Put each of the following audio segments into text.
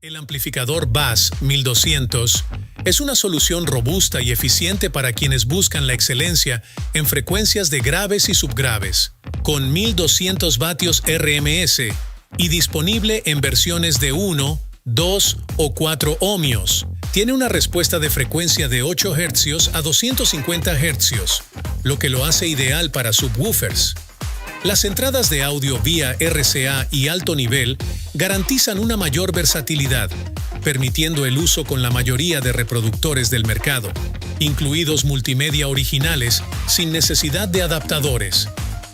El amplificador Bass 1200 es una solución robusta y eficiente para quienes buscan la excelencia en frecuencias de graves y subgraves, con 1200 vatios RMS y disponible en versiones de 1, 2 o 4 ohmios. Tiene una respuesta de frecuencia de 8 Hz a 250 Hz, lo que lo hace ideal para subwoofers. Las entradas de audio vía RCA y alto nivel garantizan una mayor versatilidad, permitiendo el uso con la mayoría de reproductores del mercado, incluidos multimedia originales sin necesidad de adaptadores.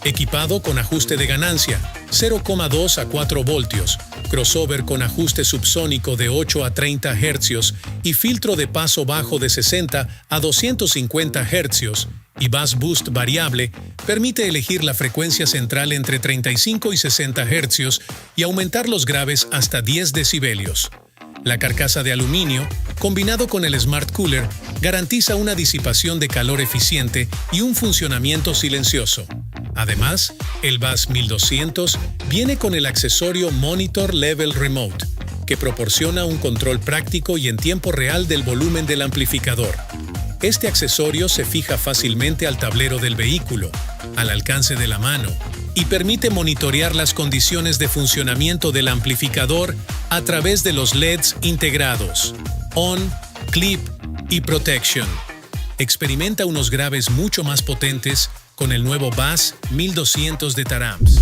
Equipado con ajuste de ganancia, 0,2 a 4 voltios, crossover con ajuste subsónico de 8 a 30 Hz y filtro de paso bajo de 60 a 250 Hz, y Bass Boost variable, permite elegir la frecuencia central entre 35 y 60 Hz y aumentar los graves hasta 10 decibelios. La carcasa de aluminio, combinado con el Smart Cooler, garantiza una disipación de calor eficiente y un funcionamiento silencioso. Además, el Bass 1200 viene con el accesorio Monitor Level Remote, que proporciona un control práctico y en tiempo real del volumen del amplificador. Este accesorio se fija fácilmente al tablero del vehículo, al alcance de la mano, y permite monitorear las condiciones de funcionamiento del amplificador a través de los LEDs integrados, On, Clip y Protection. Experimenta unos graves mucho más potentes con el nuevo Bass 1200 de Taramps.